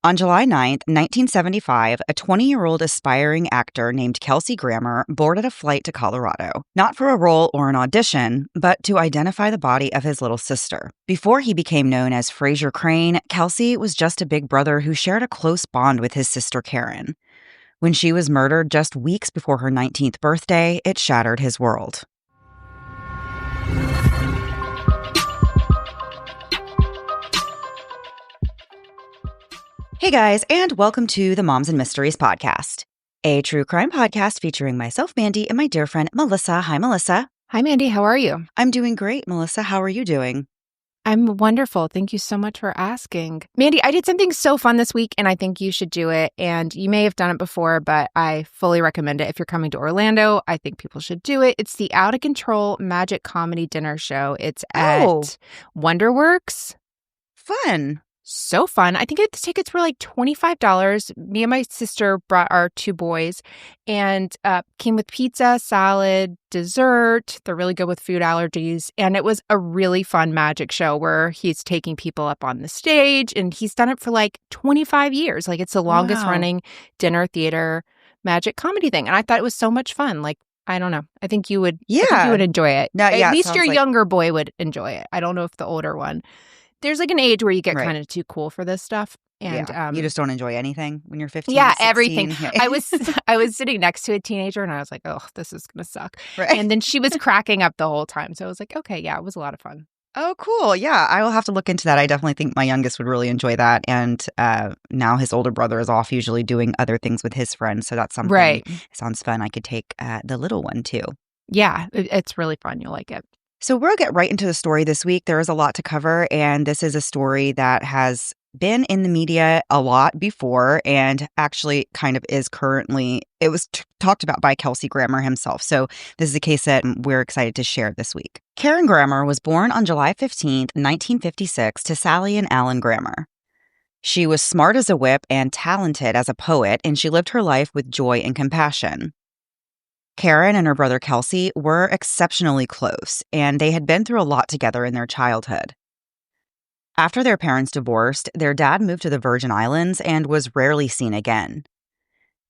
On July 9th, 1975, a 20-year-old aspiring actor named Kelsey Grammer boarded a flight to Colorado, not for a role or an audition, but to identify the body of his little sister. Before he became known as Fraser Crane, Kelsey was just a big brother who shared a close bond with his sister Karen. When she was murdered just weeks before her 19th birthday, it shattered his world. Hey guys, and welcome to the Moms and Mysteries podcast, a true crime podcast featuring myself, Mandy, and my dear friend, Melissa. Hi, Melissa. Hi, Mandy. How are you? I'm doing great, Melissa. How are you doing? I'm wonderful. Thank you so much for asking. Mandy, I did something so fun this week, and I think you should do it. And you may have done it before, but I fully recommend it. If you're coming to Orlando, I think people should do it. It's the Out of Control Magic Comedy Dinner Show. It's at Wonderworks. Fun. So fun. I think the tickets were like $25. Me and my sister brought our two boys and came with pizza, salad, dessert. They're really good with food allergies. And it was a really fun magic show where he's taking people up on the stage, and he's done it for like 25 years. Like, it's the longest running dinner theater magic comedy thing. And I thought it was so much fun. Like, I don't know. I think you would, I think you would enjoy it. No, At least your younger boy would enjoy it. I don't know if the older one. There's like an age where you get kind of too cool for this stuff. And you just don't enjoy anything when you're 15, Yeah, 16. Everything. I was sitting next to a teenager and I was like, oh, this is going to suck. Right. And then she was cracking up the whole time. So I was like, okay, yeah, it was a lot of fun. Oh, cool. Yeah, I will have to look into that. I definitely think my youngest would really enjoy that. And now his older brother is off usually doing other things with his friends. So that's something that sounds fun. I could take the little one too. Yeah, it's really fun. You'll like it. So we'll get right into the story this week. There is a lot to cover, and this is a story that has been in the media a lot before and actually kind of is currently, it was talked about by Kelsey Grammer himself. So this is a case that we're excited to share this week. Karen Grammer was born on July 15th, 1956 to Sally and Alan Grammer. She was smart as a whip and talented as a poet, and she lived her life with joy and compassion. Karen and her brother Kelsey were exceptionally close, and they had been through a lot together in their childhood. After their parents divorced, their dad moved to the Virgin Islands and was rarely seen again.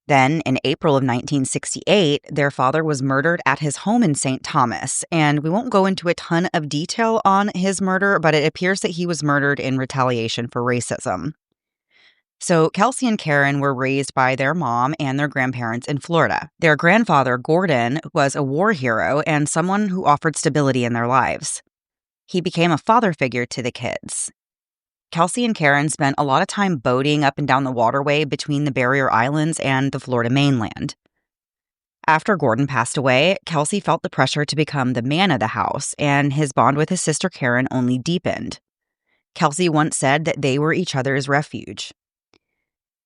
Then, in April of 1968, their father was murdered at his home in St. Thomas, and we won't go into a ton of detail on his murder, but it appears that he was murdered in retaliation for racism. So Kelsey and Karen were raised by their mom and their grandparents in Florida. Their grandfather, Gordon, was a war hero and someone who offered stability in their lives. He became a father figure to the kids. Kelsey and Karen spent a lot of time boating up and down the waterway between the Barrier Islands and the Florida mainland. After Gordon passed away, Kelsey felt the pressure to become the man of the house, and his bond with his sister Karen only deepened. Kelsey once said that they were each other's refuge.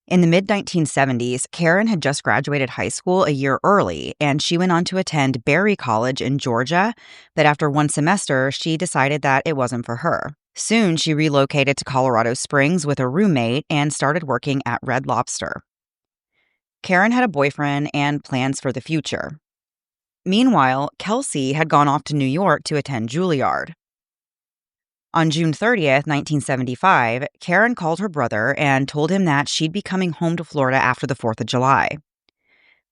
In the mid-1970s, Karen had just graduated high school a year early, and she went on to attend Berry College in Georgia, but after one semester, she decided that it wasn't for her. Soon, she relocated to Colorado Springs with a roommate and started working at Red Lobster. Karen had a boyfriend and plans for the future. Meanwhile, Kelsey had gone off to New York to attend Juilliard. On June 30th, 1975, Karen called her brother and told him that she'd be coming home to Florida after the 4th of July.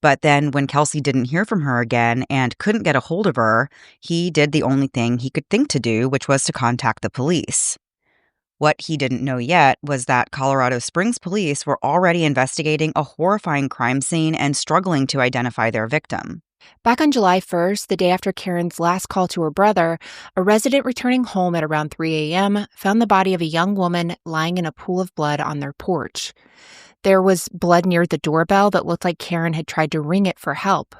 But then when Kelsey didn't hear from her again and couldn't get a hold of her, he did the only thing he could think to do, which was to contact the police. What he didn't know yet was that Colorado Springs police were already investigating a horrifying crime scene and struggling to identify their victim. Back on July 1st, the day after Karen's last call to her brother, a resident returning home at around 3 a.m. found the body of a young woman lying in a pool of blood on their porch. There was blood near the doorbell that looked like Karen had tried to ring it for help.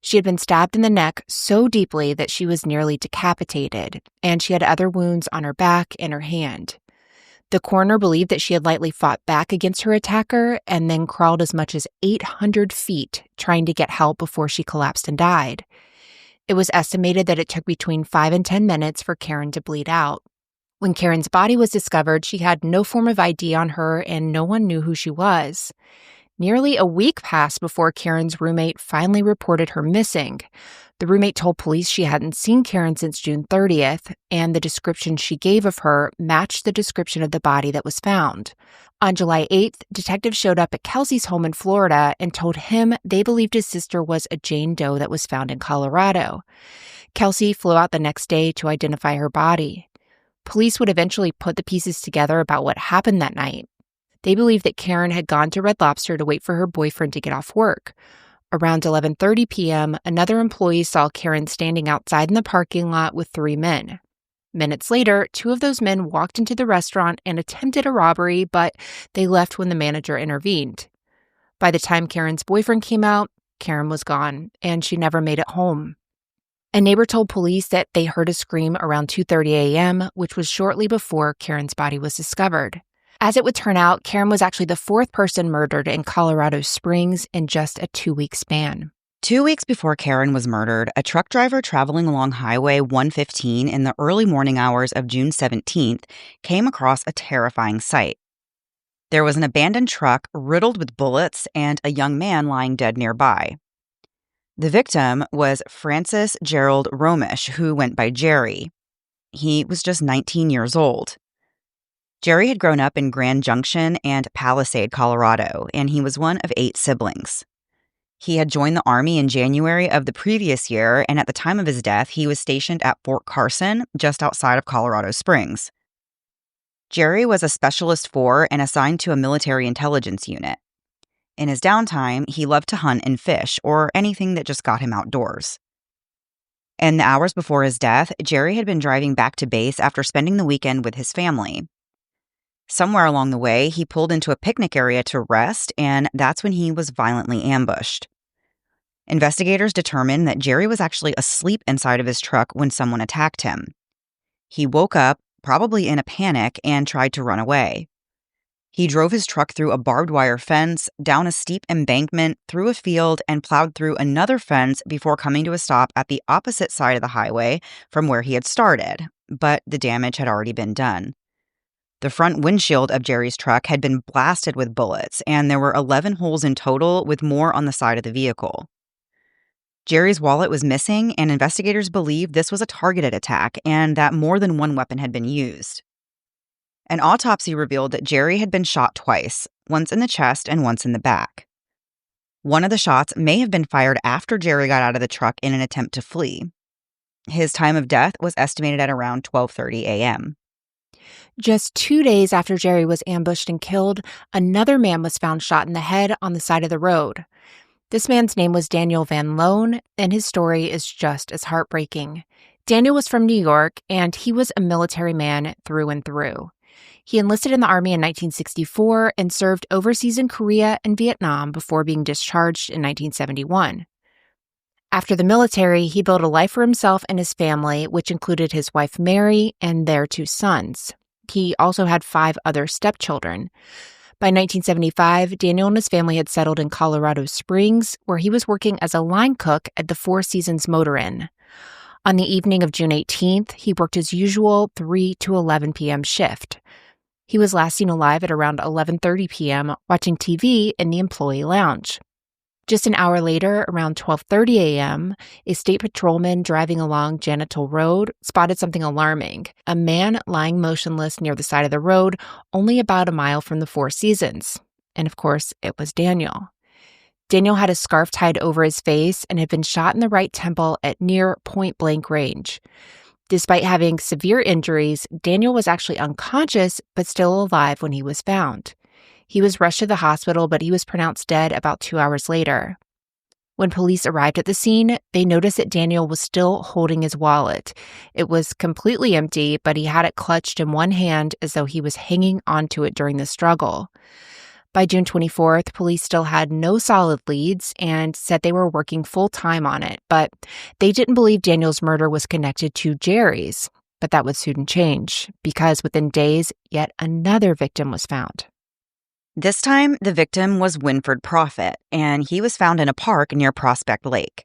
She had been stabbed in the neck so deeply that she was nearly decapitated, and she had other wounds on her back and her hand. The coroner believed that she had likely fought back against her attacker and then crawled as much as 800 feet trying to get help before she collapsed and died. It was estimated that it took between 5 and 10 minutes for Karen to bleed out. When Karen's body was discovered, she had no form of ID on her and no one knew who she was. Nearly a week passed before Karen's roommate finally reported her missing. The roommate told police she hadn't seen Karen since June 30th, and the description she gave of her matched the description of the body that was found. On July 8th, detectives showed up at Kelsey's home in Florida and told him they believed his sister was a Jane Doe that was found in Colorado. Kelsey flew out the next day to identify her body. Police would eventually put the pieces together about what happened that night. They believed that Karen had gone to Red Lobster to wait for her boyfriend to get off work. Around 11:30 p.m., another employee saw Karen standing outside in the parking lot with 3 men. Minutes later, 2 of those men walked into the restaurant and attempted a robbery, but they left when the manager intervened. By the time Karen's boyfriend came out, Karen was gone, and she never made it home. A neighbor told police that they heard a scream around 2:30 a.m., which was shortly before Karen's body was discovered. As it would turn out, Karen was actually the 4th person murdered in Colorado Springs in just a 2-week span. 2 weeks before Karen was murdered, a truck driver traveling along Highway 115 in the early morning hours of June 17th came across a terrifying sight. There was an abandoned truck riddled with bullets and a young man lying dead nearby. The victim was Francis Gerald Romish, who went by Jerry. He was just 19 years old. Jerry had grown up in Grand Junction and Palisade, Colorado, and he was one of 8 siblings. He had joined the Army in January of the previous year, and at the time of his death, he was stationed at Fort Carson, just outside of Colorado Springs. Jerry was a Specialist 4 and assigned to a military intelligence unit. In his downtime, he loved to hunt and fish, or anything that just got him outdoors. In the hours before his death, Jerry had been driving back to base after spending the weekend with his family. Somewhere along the way, he pulled into a picnic area to rest, and that's when he was violently ambushed. Investigators determined that Jerry was actually asleep inside of his truck when someone attacked him. He woke up, probably in a panic, and tried to run away. He drove his truck through a barbed wire fence, down a steep embankment, through a field, and plowed through another fence before coming to a stop at the opposite side of the highway from where he had started, but the damage had already been done. The front windshield of Jerry's truck had been blasted with bullets, and there were 11 holes in total, with more on the side of the vehicle. Jerry's wallet was missing, and investigators believed this was a targeted attack and that more than one weapon had been used. An autopsy revealed that Jerry had been shot twice, once in the chest and once in the back. One of the shots may have been fired after Jerry got out of the truck in an attempt to flee. His time of death was estimated at around 12:30 a.m. Just 2 days after Jerry was ambushed and killed, another man was found shot in the head on the side of the road. This man's name was Daniel Van Loan, and his story is just as heartbreaking. Daniel was from New York, and he was a military man through and through. He enlisted in the Army in 1964 and served overseas in Korea and Vietnam before being discharged in 1971. After the military, he built a life for himself and his family, which included his wife Mary and their 2 sons. He also had 5 other stepchildren. By 1975, Daniel and his family had settled in Colorado Springs, where he was working as a line cook at the Four Seasons Motor Inn. On the evening of June 18th, he worked his usual 3 to 11 p.m. shift. He was last seen alive at around 11:30 p.m. watching TV in the employee lounge. Just an hour later, around 12:30 a.m., a state patrolman driving along Janital Road spotted something alarming: a man lying motionless near the side of the road, only about a mile from the Four Seasons. And of course, it was Daniel. Daniel had a scarf tied over his face and had been shot in the right temple at near point-blank range. Despite having severe injuries, Daniel was actually unconscious but still alive when he was found. He was rushed to the hospital, but he was pronounced dead about 2 hours later. When police arrived at the scene, they noticed that Daniel was still holding his wallet. It was completely empty, but he had it clutched in one hand as though he was hanging onto it during the struggle. By June 24th, police still had no solid leads and said they were working full-time on it, but they didn't believe Daniel's murder was connected to Jerry's. But that would soon change, because within days, yet another victim was found. This time, the victim was Winford Profit, and he was found in a park near Prospect Lake.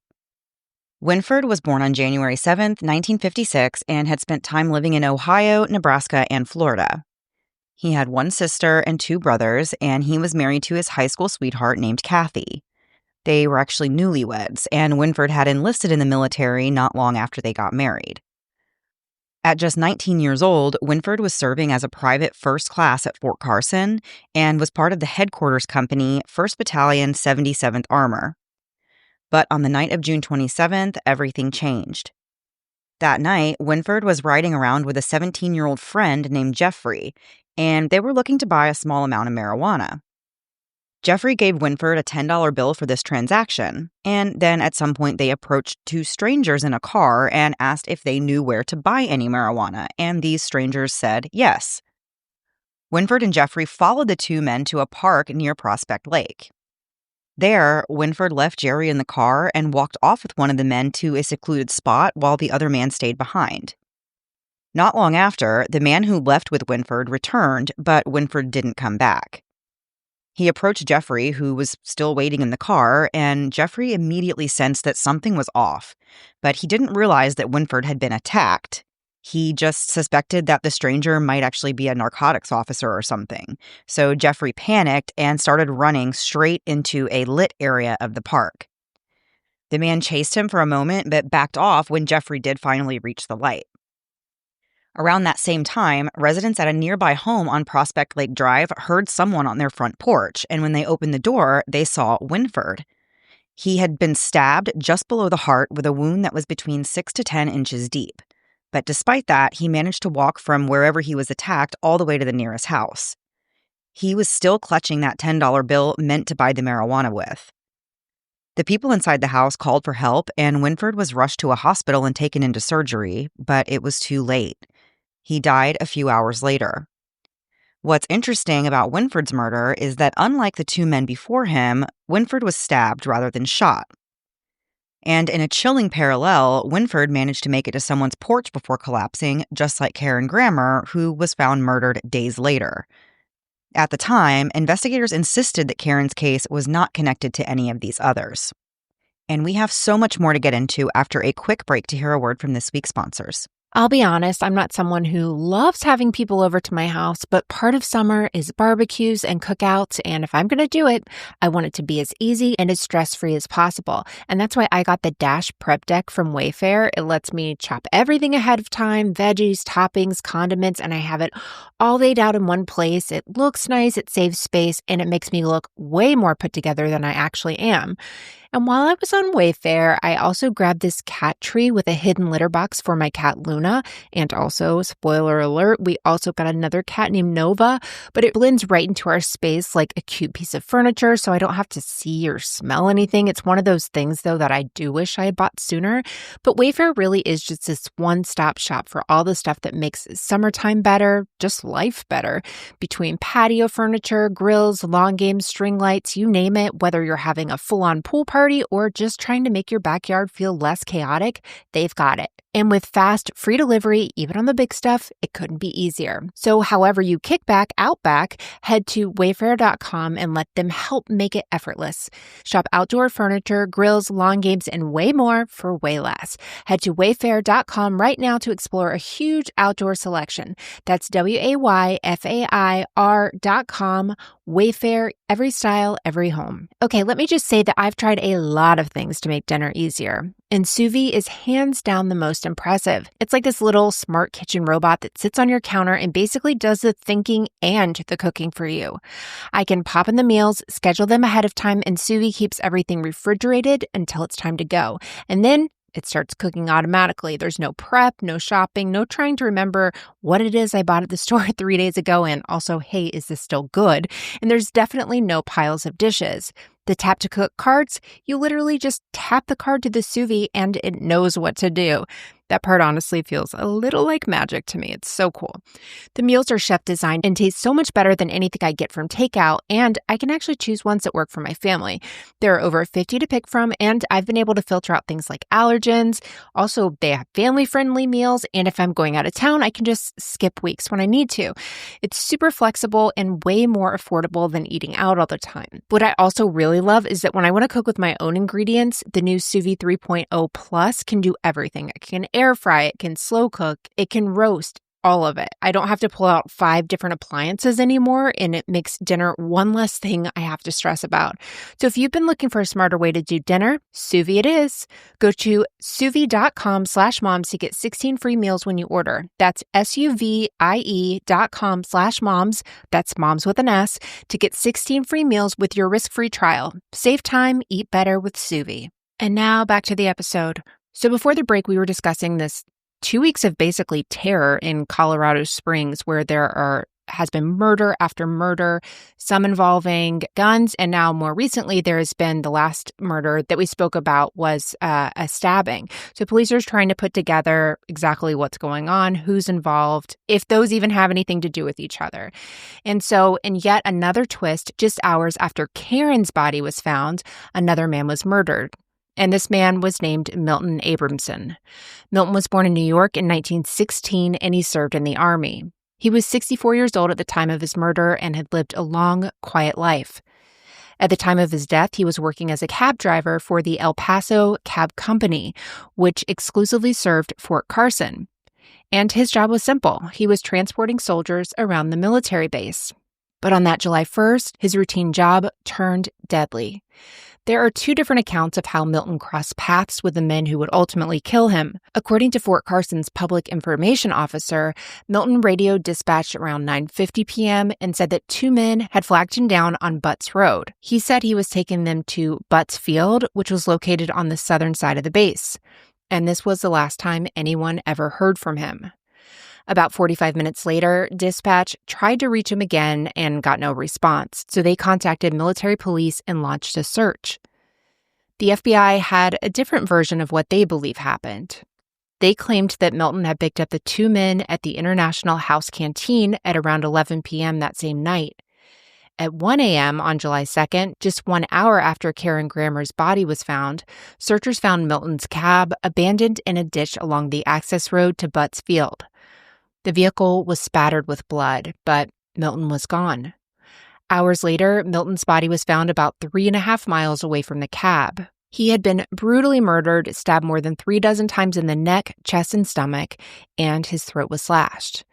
Winford was born on January 7th, 1956, and had spent time living in Ohio, Nebraska, and Florida. He had one sister and two brothers, and he was married to his high school sweetheart named Kathy. They were actually newlyweds, and Winford had enlisted in the military not long after they got married. At just 19 years old, Winford was serving as a private first class at Fort Carson and was part of the headquarters company, 1st Battalion, 77th Armor. But on the night of June 27th, everything changed. That night, Winford was riding around with a 17-year-old friend named Jeffrey, and they were looking to buy a small amount of marijuana. Jeffrey gave Winford a $10 bill for this transaction, and then at some point they approached two strangers in a car and asked if they knew where to buy any marijuana, and these strangers said yes. Winford and Jeffrey followed the two men to a park near Prospect Lake. There, Winford left Jerry in the car and walked off with one of the men to a secluded spot while the other man stayed behind. Not long after, the man who left with Winford returned, but Winford didn't come back. He approached Jeffrey, who was still waiting in the car, and Jeffrey immediately sensed that something was off, but he didn't realize that Winford had been attacked. He just suspected that the stranger might actually be a narcotics officer or something. So Jeffrey panicked and started running straight into a lit area of the park. The man chased him for a moment, but backed off when Jeffrey did finally reach the light. Around that same time, residents at a nearby home on Prospect Lake Drive heard someone on their front porch, and when they opened the door, they saw Winford. He had been stabbed just below the heart with a wound that was between 6 to 10 inches deep. But despite that, he managed to walk from wherever he was attacked all the way to the nearest house. He was still clutching that $10 bill meant to buy the marijuana with. The people inside the house called for help, and Winford was rushed to a hospital and taken into surgery, but it was too late. He died a few hours later. What's interesting about Winford's murder is that unlike the two men before him, Winford was stabbed rather than shot. And in a chilling parallel, Winford managed to make it to someone's porch before collapsing, just like Karen Grammer, who was found murdered days later. At the time, investigators insisted that Karen's case was not connected to any of these others. And we have so much more to get into after a quick break to hear a word from this week's sponsors. I'll be honest, I'm not someone who loves having people over to my house, but part of summer is barbecues and cookouts, and if I'm going to do it, I want it to be as easy and as stress-free as possible. And that's why I got the Dash Prep Deck from Wayfair. It lets me chop everything ahead of time, veggies, toppings, condiments, and I have it all laid out in one place. It looks nice, it saves space, and it makes me look way more put together than I actually am. And while I was on Wayfair, I also grabbed this cat tree with a hidden litter box for my cat Luna. And also, spoiler alert, we also got another cat named Nova, but it blends right into our space like a cute piece of furniture, so I don't have to see or smell anything. It's one of those things, though, that I do wish I had bought sooner. But Wayfair really is just this one-stop shop for all the stuff that makes summertime better, just life better. Between patio furniture, grills, lawn games, string lights, you name it, whether you're having a full-on pool party or just trying to make your backyard feel less chaotic, they've got it. And with fast, free delivery, even on the big stuff, it couldn't be easier. So however you kick back, out back, head to wayfair.com and let them help make it effortless. Shop outdoor furniture, grills, lawn games, and way more for way less. Head to wayfair.com right now to explore a huge outdoor selection. That's WAYFAIR.com. Wayfair, every style, every home. Okay, let me just say that I've tried a lot of things to make dinner easier, and Suvie is hands down the most impressive. It's like this little smart kitchen robot that sits on your counter and basically does the thinking and the cooking for you. I can pop in the meals, schedule them ahead of time, and Suvie keeps everything refrigerated until it's time to go. And then it starts cooking automatically. There's no prep, no shopping, no trying to remember what it is I bought at the store 3 days ago, and also, hey, is this still good? And there's definitely no piles of dishes. The tap to cook cards, you literally just tap the card to the Suvie and it knows what to do. That part honestly feels a little like magic to me. It's so cool. The meals are chef designed and taste so much better than anything I get from takeout, and I can actually choose ones that work for my family. There are over 50 to pick from, and I've been able to filter out things like allergens. Also, they have family-friendly meals, and if I'm going out of town, I can just skip weeks when I need to. It's super flexible and way more affordable than eating out all the time. What I also really love is that when I want to cook with my own ingredients, the new Suvie 3.0 Plus can do everything. It can air fry, it can slow cook, it can roast, all of it. I don't have to pull out 5 different appliances anymore, and it makes dinner one less thing I have to stress about. So if you've been looking for a smarter way to do dinner, Suvie it is. Go to suvie.com/moms to get 16 free meals when you order. That's SUVIE.com/moms. That's moms with an S to get 16 free meals with your risk-free trial. Save time, eat better with Suvie. And now back to the episode. So before the break, we were discussing this 2 weeks of basically terror in Colorado Springs, where has been murder after murder, some involving guns, and now more recently there has been the last murder that we spoke about was a stabbing. So police are trying to put together exactly what's going on, who's involved, if those even have anything to do with each other. And so in yet another twist, just hours after Karen's body was found, another man was murdered. And this man was named Milton Abramson. Milton was born in New York in 1916, and he served in the Army. He was 64 years old at the time of his murder and had lived a long, quiet life. At the time of his death, he was working as a cab driver for the El Paso Cab Company, which exclusively served Fort Carson. And his job was simple. He was transporting soldiers around the military base. But on that July 1st, his routine job turned deadly. There are 2 different accounts of how Milton crossed paths with the men who would ultimately kill him. According to Fort Carson's public information officer, Milton radioed dispatch around 9:50 p.m. and said that 2 men had flagged him down on Butts Road. He said he was taking them to Butts Field, which was located on the southern side of the base. And this was the last time anyone ever heard from him. About 45 minutes later, dispatch tried to reach him again and got no response, so they contacted military police and launched a search. The FBI had a different version of what they believe happened. They claimed that Milton had picked up the 2 men at the International House Canteen at around 11 p.m. that same night. At 1 a.m. on July 2nd, just 1 hour after Karen Grammer's body was found, searchers found Milton's cab abandoned in a ditch along the access road to Butts Field. The vehicle was spattered with blood, but Milton was gone. Hours later, Milton's body was found about 3.5 miles away from the cab. He had been brutally murdered, stabbed more than 36 times in the neck, chest, and stomach, and his throat was slashed.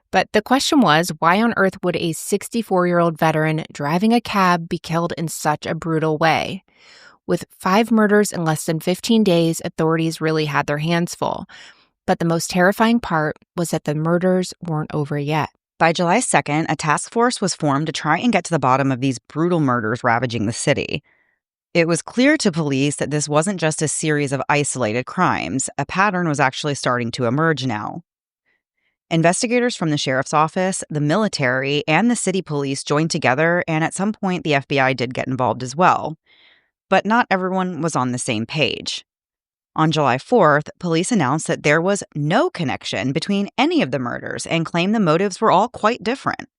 But the question was, why on earth would a 64-year-old veteran driving a cab be killed in such a brutal way? With 5 murders in less than 15 days, authorities really had their hands full. But the most terrifying part was that the murders weren't over yet. By July 2nd, a task force was formed to try and get to the bottom of these brutal murders ravaging the city. It was clear to police that this wasn't just a series of isolated crimes. A pattern was actually starting to emerge now. Investigators from the sheriff's office, the military, and the city police joined together, and at some point the FBI did get involved as well. But not everyone was on the same page. On July 4th, police announced that there was no connection between any of the murders and claimed the motives were all quite different.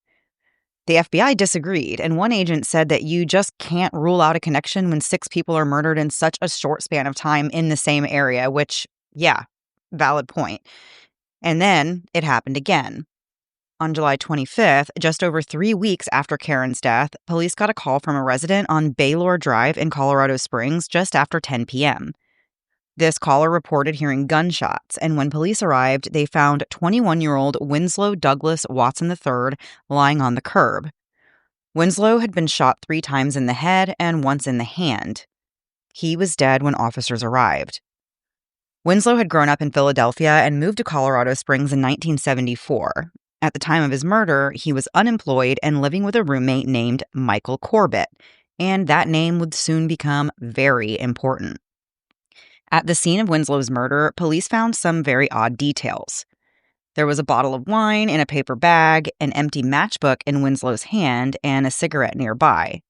The FBI disagreed, and one agent said that you just can't rule out a connection when 6 people are murdered in such a short span of time in the same area, which, yeah, valid point. And then it happened again. On July 25th, just over 3 weeks after Karen's death, police got a call from a resident on Baylor Drive in Colorado Springs just after 10 p.m. This caller reported hearing gunshots, and when police arrived, they found 21-year-old Winslow Douglas Watson III lying on the curb. Winslow had been shot 3 times in the head and once in the hand. He was dead when officers arrived. Winslow had grown up in Philadelphia and moved to Colorado Springs in 1974. At the time of his murder, he was unemployed and living with a roommate named Michael Corbett, and that name would soon become very important. At the scene of Winslow's murder, police found some very odd details. There was a bottle of wine in a paper bag, an empty matchbook in Winslow's hand, and a cigarette nearby.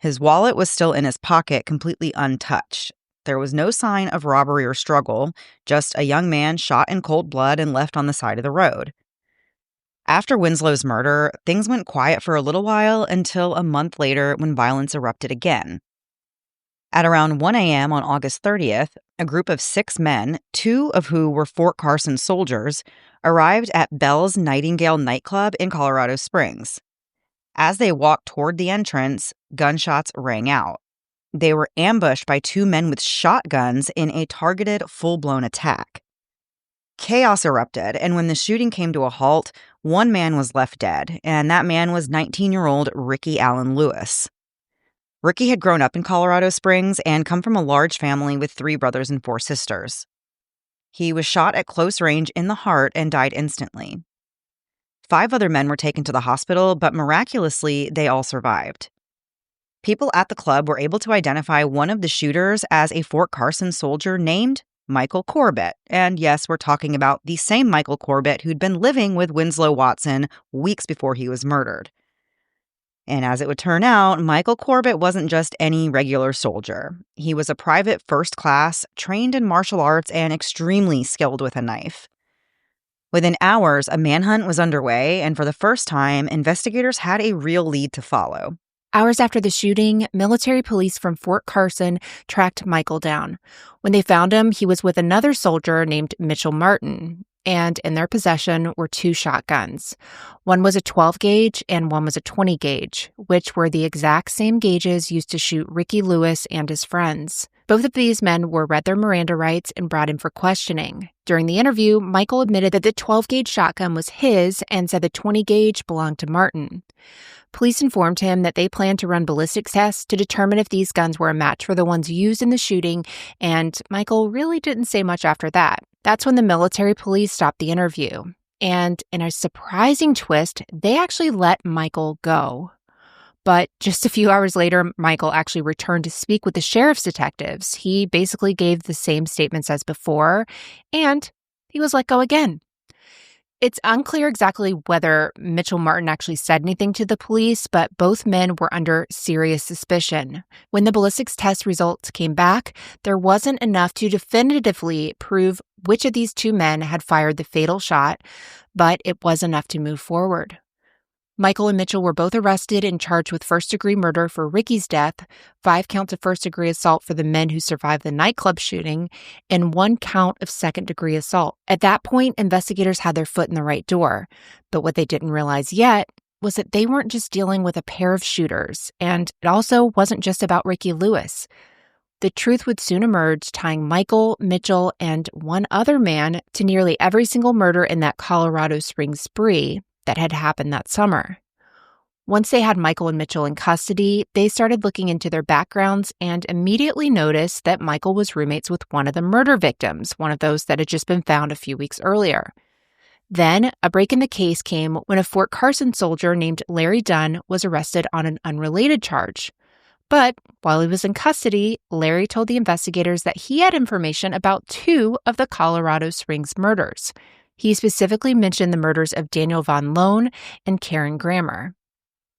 His wallet was still in his pocket, completely untouched. There was no sign of robbery or struggle, just a young man shot in cold blood and left on the side of the road. After Winslow's murder, things went quiet for a little while until a month later when violence erupted again. At around 1 a.m. on August 30th, a group of 6 men, 2 of who were Fort Carson soldiers, arrived at Bell's Nightingale nightclub in Colorado Springs. As they walked toward the entrance, gunshots rang out. They were ambushed by 2 men with shotguns in a targeted, full-blown attack. Chaos erupted, and when the shooting came to a halt, one man was left dead, and that man was 19-year-old Ricky Allen Lewis. Ricky had grown up in Colorado Springs and come from a large family with 3 brothers and 4 sisters. He was shot at close range in the heart and died instantly. 5 other men were taken to the hospital, but miraculously, they all survived. People at the club were able to identify one of the shooters as a Fort Carson soldier named Michael Corbett. And yes, we're talking about the same Michael Corbett who'd been living with Winslow Watson weeks before he was murdered. And as it would turn out, Michael Corbett wasn't just any regular soldier. He was a private first class, trained in martial arts, and extremely skilled with a knife. Within hours, a manhunt was underway, and for the first time, investigators had a real lead to follow. Hours after the shooting, military police from Fort Carson tracked Michael down. When they found him, he was with another soldier named Mitchell Martin, and in their possession were 2 shotguns. One was a 12-gauge and one was a 20-gauge, which were the exact same gauges used to shoot Ricky Lewis and his friends. Both of these men were read their Miranda rights and brought in for questioning. During the interview, Michael admitted that the 12-gauge shotgun was his and said the 20-gauge belonged to Martin. Police informed him that they planned to run ballistics tests to determine if these guns were a match for the ones used in the shooting, and Michael really didn't say much after that. That's when the military police stopped the interview. And in a surprising twist, they actually let Michael go. But just a few hours later, Michael actually returned to speak with the sheriff's detectives. He basically gave the same statements as before, and he was let go again. It's unclear exactly whether Mitchell Martin actually said anything to the police, but both men were under serious suspicion. When the ballistics test results came back, there wasn't enough to definitively prove which of these 2 men had fired the fatal shot, but it was enough to move forward. Michael and Mitchell were both arrested and charged with first-degree murder for Ricky's death, 5 counts of first-degree assault for the men who survived the nightclub shooting, and 1 count of second-degree assault. At that point, investigators had their foot in the right door. But what they didn't realize yet was that they weren't just dealing with a pair of shooters, and it also wasn't just about Ricky Lewis. The truth would soon emerge, tying Michael, Mitchell, and 1 other man to nearly every single murder in that Colorado Springs spree that had happened that summer. Once they had Michael and Mitchell in custody, they started looking into their backgrounds and immediately noticed that Michael was roommates with one of the murder victims, one of those that had just been found a few weeks earlier. Then, a break in the case came when a Fort Carson soldier named Larry Dunn was arrested on an unrelated charge. But while he was in custody, Larry told the investigators that he had information about 2 of the Colorado Springs murders. He specifically mentioned the murders of Daniel Von Loan and Karen Grammer.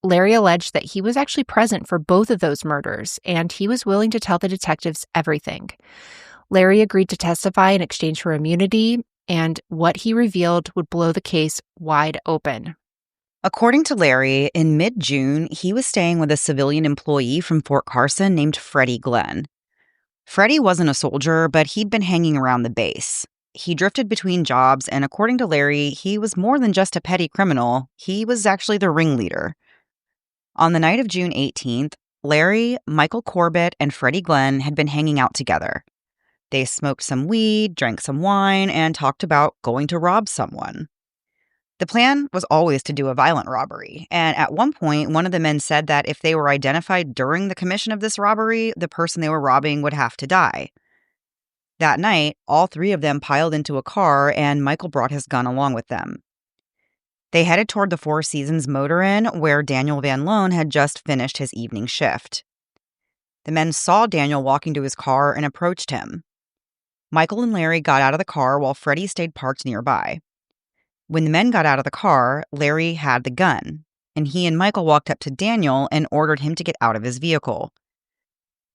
Larry alleged that he was actually present for both of those murders, and he was willing to tell the detectives everything. Larry agreed to testify in exchange for immunity, and what he revealed would blow the case wide open. According to Larry, in mid-June, he was staying with a civilian employee from Fort Carson named Freddie Glenn. Freddie wasn't a soldier, but he'd been hanging around the base. He drifted between jobs, and according to Larry, he was more than just a petty criminal. He was actually the ringleader. On the night of June 18th, Larry, Michael Corbett, and Freddie Glenn had been hanging out together. They smoked some weed, drank some wine, and talked about going to rob someone. The plan was always to do a violent robbery, and at one point, one of the men said that if they were identified during the commission of this robbery, the person they were robbing would have to die. That night, all 3 of them piled into a car, and Michael brought his gun along with them. They headed toward the Four Seasons Motor Inn, where Daniel Van Loan had just finished his evening shift. The men saw Daniel walking to his car and approached him. Michael and Larry got out of the car while Freddie stayed parked nearby. When the men got out of the car, Larry had the gun, and he and Michael walked up to Daniel and ordered him to get out of his vehicle.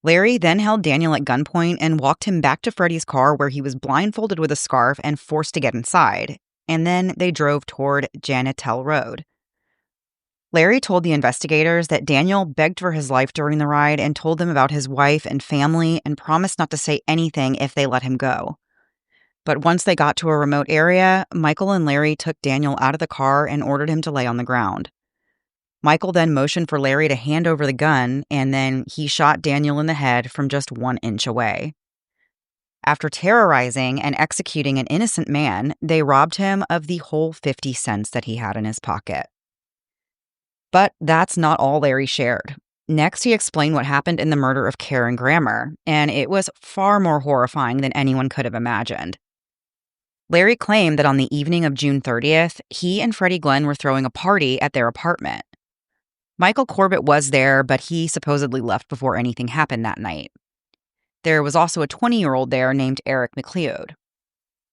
Larry then held Daniel at gunpoint and walked him back to Freddie's car, where he was blindfolded with a scarf and forced to get inside, and then they drove toward Janitel Road. Larry told the investigators that Daniel begged for his life during the ride and told them about his wife and family and promised not to say anything if they let him go. But once they got to a remote area, Michael and Larry took Daniel out of the car and ordered him to lay on the ground. Michael then motioned for Larry to hand over the gun, and then he shot Daniel in the head from just 1 inch away. After terrorizing and executing an innocent man, they robbed him of the whole 50 cents that he had in his pocket. But that's not all Larry shared. Next, he explained what happened in the murder of Karen Grammer, and it was far more horrifying than anyone could have imagined. Larry claimed that on the evening of June 30th, he and Freddie Glenn were throwing a party at their apartment. Michael Corbett was there, but he supposedly left before anything happened that night. There was also a 20-year-old there named Eric McLeod.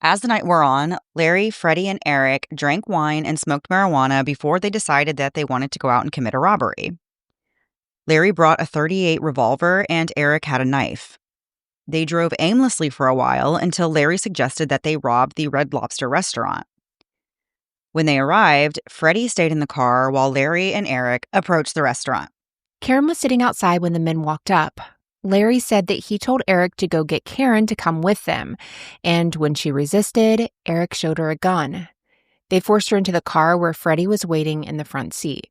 As the night wore on, Larry, Freddie, and Eric drank wine and smoked marijuana before they decided that they wanted to go out and commit a robbery. Larry brought a .38 revolver and Eric had a knife. They drove aimlessly for a while until Larry suggested that they rob the Red Lobster restaurant. When they arrived, Freddie stayed in the car while Larry and Eric approached the restaurant. Karen was sitting outside when the men walked up. Larry said that he told Eric to go get Karen to come with them, and when she resisted, Eric showed her a gun. They forced her into the car where Freddie was waiting in the front seat.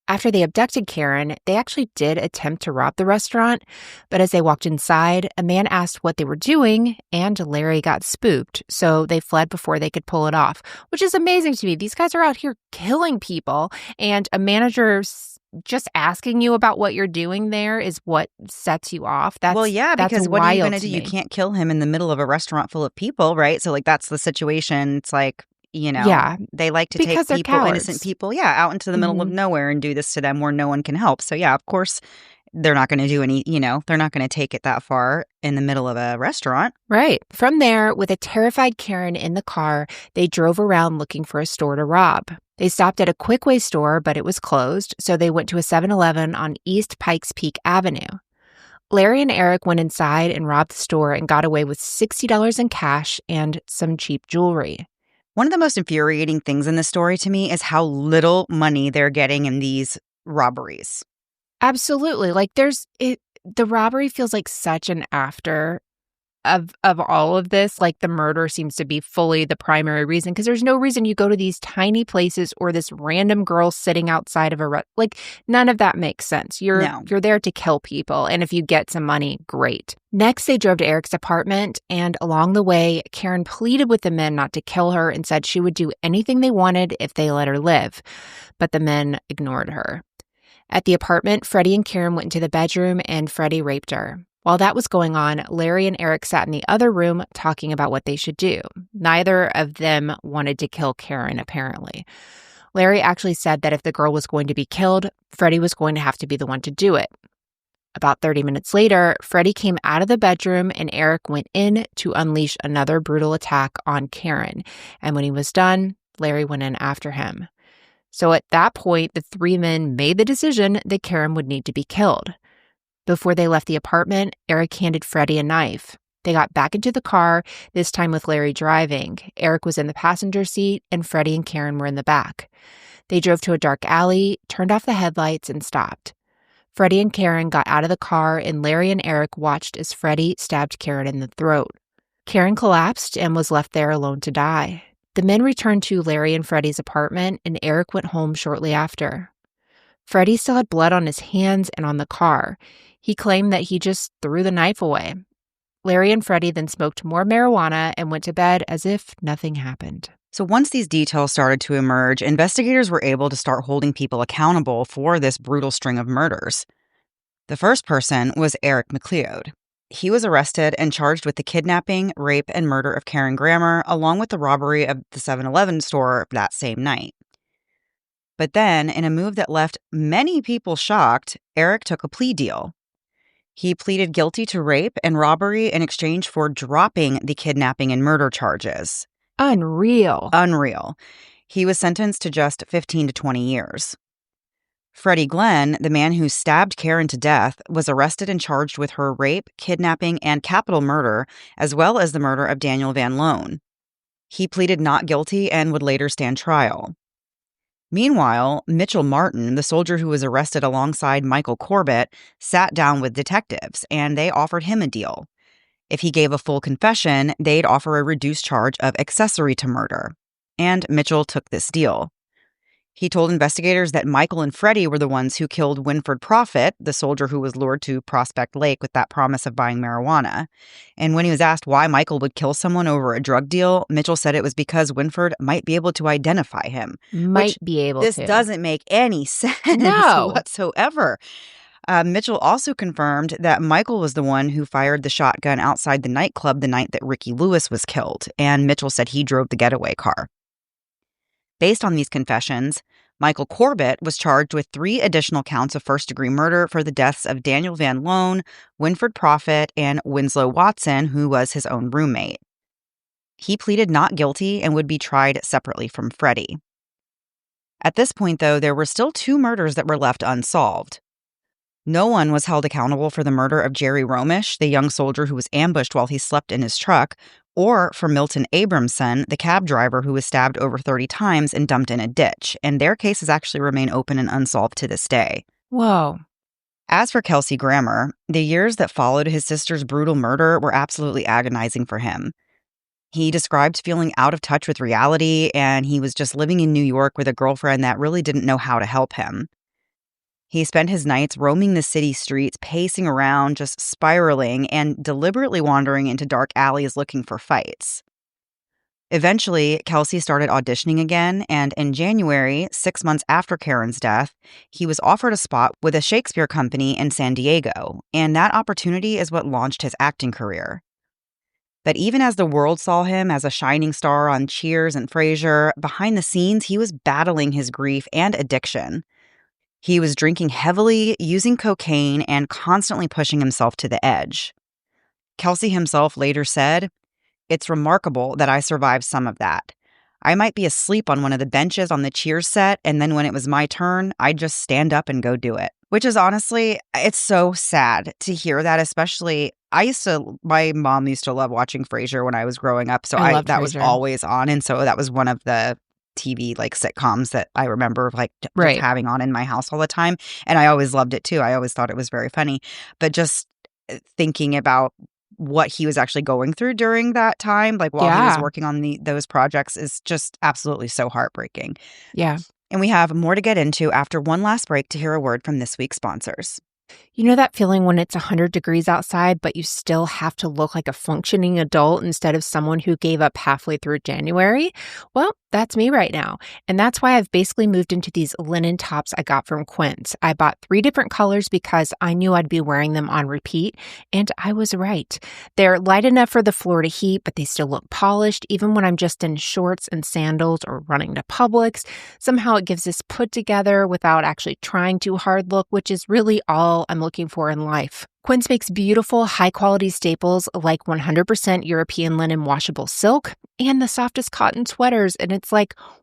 After they abducted Karen, they actually did attempt to rob the restaurant, but as they walked inside, a man asked what they were doing, and Larry got spooked, so they fled before they could pull it off, which is amazing to me. These guys are out here killing people, and a manager's just asking you about what you're doing there is what sets you off. Well, yeah, because what are you going to do? You me. can't kill him in the middle of a restaurant full of people, right? So, that's the situation. It's like, Yeah, they like to because take they're people, cowards. innocent people, out into the middle of nowhere and do this to them where no one can help. So, yeah, of course, they're not going to do any, they're not going to take it that far in the middle of a restaurant. Right. From there, with a terrified Karen in the car, they drove around looking for a store to rob. They stopped at a Quickway store, but it was closed, so they went to a 7-Eleven on East Pikes Peak Avenue. Larry and Eric went inside and robbed the store and got away with $60 in cash and some cheap jewelry. One of the most infuriating things in this story to me is how little money they're getting in these robberies. Absolutely. The robbery feels like such an after of all of this. Like the murder seems to be fully the primary reason, because there's no reason you go to these tiny places or this random girl sitting outside of none of that makes sense. You're there to kill people, and if you get some money, great. Next, they drove to Eric's apartment, and along the way, Karen pleaded with the men not to kill her and said she would do anything they wanted if they let her live. But the men ignored her. At the apartment, Freddie and Karen went into the bedroom, and Freddie raped her. While that was going on, Larry and Eric sat in the other room talking about what they should do. Neither of them wanted to kill Karen, apparently. Larry actually said that if the girl was going to be killed, Freddie was going to have to be the one to do it. About 30 minutes later, Freddie came out of the bedroom and Eric went in to unleash another brutal attack on Karen. And when he was done, Larry went in after him. So at that point, the three men made the decision that Karen would need to be killed. Before they left the apartment, Eric handed Freddie a knife. They got back into the car, this time with Larry driving. Eric was in the passenger seat, and Freddie and Karen were in the back. They drove to a dark alley, turned off the headlights, and stopped. Freddie and Karen got out of the car, and Larry and Eric watched as Freddie stabbed Karen in the throat. Karen collapsed and was left there alone to die. The men returned to Larry and Freddie's apartment, and Eric went home shortly after. Freddie still had blood on his hands and on the car. He claimed that he just threw the knife away. Larry and Freddie then smoked more marijuana and went to bed as if nothing happened. So once these details started to emerge, investigators were able to start holding people accountable for this brutal string of murders. The first person was Eric McLeod. He was arrested and charged with the kidnapping, rape, and murder of Karen Grammer, along with the robbery of the 7-Eleven store that same night. But then, in a move that left many people shocked, Eric took a plea deal. He pleaded guilty to rape and robbery in exchange for dropping the kidnapping and murder charges. Unreal. He was sentenced to just 15 to 20 years. Freddie Glenn, the man who stabbed Karen to death, was arrested and charged with her rape, kidnapping, and capital murder, as well as the murder of Daniel Van Loan. He pleaded not guilty and would later stand trial. Meanwhile, Mitchell Martin, the soldier who was arrested alongside Michael Corbett, sat down with detectives, and they offered him a deal. If he gave a full confession, they'd offer a reduced charge of accessory to murder. And Mitchell took this deal. He told investigators that Michael and Freddie were the ones who killed Winford Profit, the soldier who was lured to Prospect Lake with that promise of buying marijuana. And when he was asked why Michael would kill someone over a drug deal, Mitchell said it was because Winford might be able to identify him. Might be able this to. doesn't make any sense whatsoever. Mitchell also confirmed that Michael was the one who fired the shotgun outside the nightclub the night that Ricky Lewis was killed, and Mitchell said he drove the getaway car. Based on these confessions, Michael Corbett was charged with 3 additional counts of first-degree murder for the deaths of Daniel Van Loan, Winford Profit, and Winslow Watson, who was his own roommate. He pleaded not guilty and would be tried separately from Freddie. At this point, though, there were still 2 murders that were left unsolved. No one was held accountable for the murder of Jerry Romish, the young soldier who was ambushed while he slept in his truck, or for Milton Abramson, the cab driver who was stabbed over 30 times and dumped in a ditch, and their cases actually remain open and unsolved to this day. Whoa. As for Kelsey Grammer, the years that followed his sister's brutal murder were absolutely agonizing for him. He described feeling out of touch with reality, and he was just living in New York with a girlfriend that really didn't know how to help him. He spent his nights roaming the city streets, pacing around, just spiraling, and deliberately wandering into dark alleys looking for fights. Eventually, Kelsey started auditioning again, and in January, 6 months after Karen's death, he was offered a spot with a Shakespeare company in San Diego, and that opportunity is what launched his acting career. But even as the world saw him as a shining star on Cheers and Frasier, behind the scenes, he was battling his grief and addiction. He was drinking heavily, using cocaine, and constantly pushing himself to the edge. Kelsey himself later said, "It's remarkable that I survived some of that. I might be asleep on one of the benches on the Cheers set, and then when it was my turn, I'd just stand up and go do it." Which is honestly, it's so sad to hear that, especially, my mom used to love watching Frasier when I was growing up, so I love that was Frasier. always on, and so that was one of the TV sitcoms that I remember just Right. having on in my house all the time, and I always loved it too. I always thought it was very funny, but just thinking about what he was actually going through during that time, while he was Yeah. working on those projects, is just absolutely so heartbreaking. Yeah. And we have more to get into after one last break to hear a word from this week's sponsors. You know that feeling when it's 100 degrees outside, but you still have to look like a functioning adult instead of someone who gave up halfway through January? Well, that's me right now. And that's why I've basically moved into these linen tops I got from Quince. I bought 3 different colors because I knew I'd be wearing them on repeat, and I was right. They're light enough for the Florida heat, but they still look polished, even when I'm just in shorts and sandals or running to Publix. Somehow it gives this put together without actually trying too hard look, which is really all I'm looking for in life. Quince makes beautiful, high-quality staples like 100% European linen washable silk and the softest cotton sweaters, and it's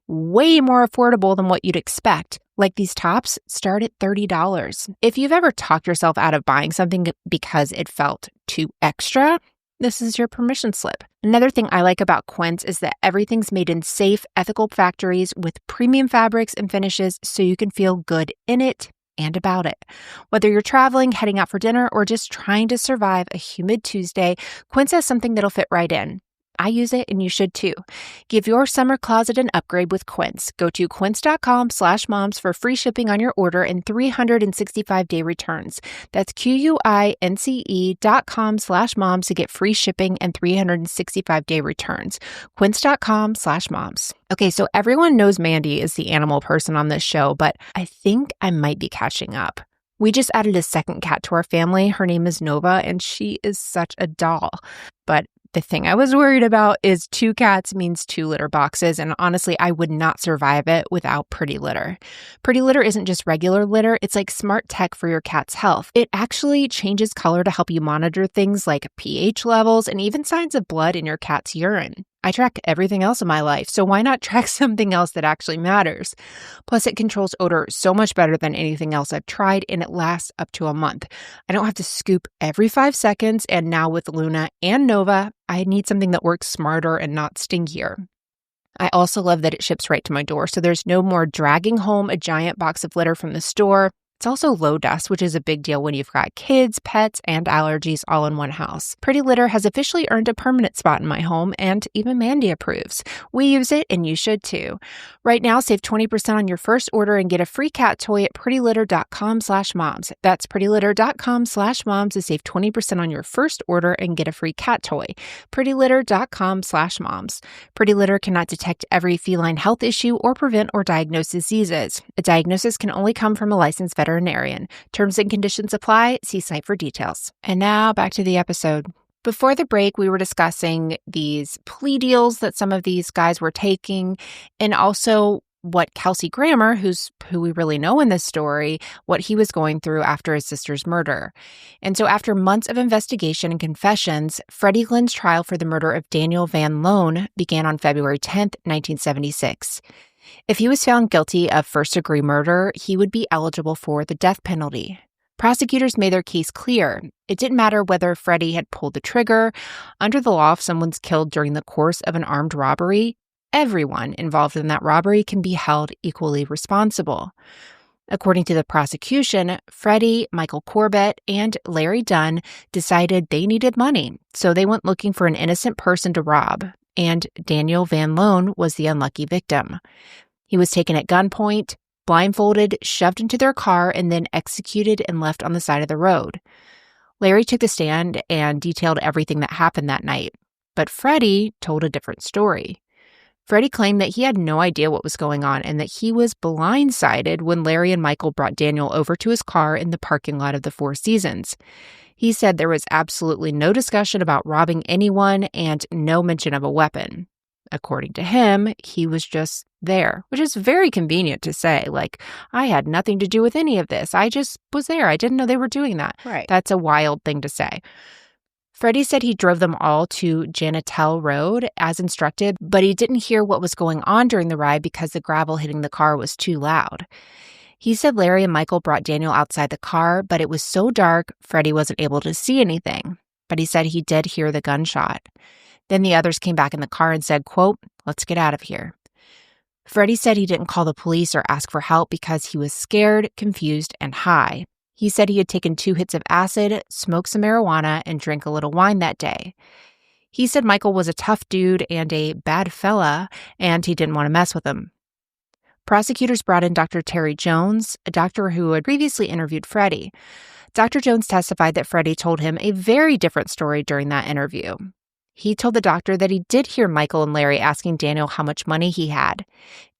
way more affordable than what you'd expect. Like these tops start at $30. If you've ever talked yourself out of buying something because it felt too extra, this is your permission slip. Another thing I like about Quince is that everything's made in safe, ethical factories with premium fabrics and finishes so you can feel good in it and about it. Whether you're traveling, heading out for dinner, or just trying to survive a humid Tuesday, Quince has something that'll fit right in. I use it and you should too. Give your summer closet an upgrade with Quince. Go to quince.com/moms for free shipping on your order and 365-day returns. That's QUINCE.com/moms to get free shipping and 365-day returns. Quince.com/moms. Okay, so everyone knows Mandy is the animal person on this show, but I think I might be catching up. We just added a second cat to our family. Her name is Nova, and she is such a doll. But the thing I was worried about is 2 cats means 2 litter boxes, and honestly, I would not survive it without Pretty Litter. Pretty Litter isn't just regular litter, it's like smart tech for your cat's health. It actually changes color to help you monitor things like pH levels and even signs of blood in your cat's urine. I track everything else in my life, so why not track something else that actually matters? Plus, it controls odor so much better than anything else I've tried, and it lasts up to a month. I don't have to scoop every 5 seconds, and now with Luna and Nova, I need something that works smarter and not stinkier. I also love that it ships right to my door, so there's no more dragging home a giant box of litter from the store. It's also low dust, which is a big deal when you've got kids, pets, and allergies all in one house. Pretty Litter has officially earned a permanent spot in my home, and even Mandy approves. We use it, and you should too. Right now, save 20% on your first order and get a free cat toy at prettylitter.com/moms. That's prettylitter.com/moms to save 20% on your first order and get a free cat toy. prettylitter.com/moms. Pretty Litter cannot detect every feline health issue or prevent or diagnose diseases. A diagnosis can only come from a licensed veterinarian. Terms and conditions apply. See site for details. And now back to the episode. Before the break, we were discussing these plea deals that some of these guys were taking, and also what Kelsey Grammer, who we really know in this story, what he was going through after his sister's murder. And so after months of investigation and confessions, Freddie Glenn's trial for the murder of Daniel Van Loan began on February 10th, 1976. If he was found guilty of first-degree murder, he would be eligible for the death penalty. Prosecutors made their case clear. It didn't matter whether Freddie had pulled the trigger. Under the law, if someone's killed during the course of an armed robbery, everyone involved in that robbery can be held equally responsible. According to the prosecution, Freddie, Michael Corbett, and Larry Dunn decided they needed money, so they went looking for an innocent person to rob, and Daniel Van Loan was the unlucky victim. He was taken at gunpoint, blindfolded, shoved into their car, and then executed and left on the side of the road. Larry took the stand and detailed everything that happened that night, but Freddie told a different story. Freddie claimed that he had no idea what was going on and that he was blindsided when Larry and Michael brought Daniel over to his car in the parking lot of the Four Seasons. He said there was absolutely no discussion about robbing anyone and no mention of a weapon. According to him, he was just there, which is very convenient to say. Like, I had nothing to do with any of this. I just was there. I didn't know they were doing that. Right. That's a wild thing to say. Freddie said he drove them all to Janitel Road as instructed, but he didn't hear what was going on during the ride because the gravel hitting the car was too loud. He said Larry and Michael brought Daniel outside the car, but it was so dark, Freddie wasn't able to see anything. But he said he did hear the gunshot. Then the others came back in the car and said, quote, "Let's get out of here." Freddie said he didn't call the police or ask for help because he was scared, confused, and high. He said he had taken 2 hits of acid, smoked some marijuana, and drank a little wine that day. He said Michael was a tough dude and a bad fella, and he didn't want to mess with him. Prosecutors brought in Dr. Terry Jones, a doctor who had previously interviewed Freddie. Dr. Jones testified that Freddie told him a very different story during that interview. He told the doctor that he did hear Michael and Larry asking Daniel how much money he had.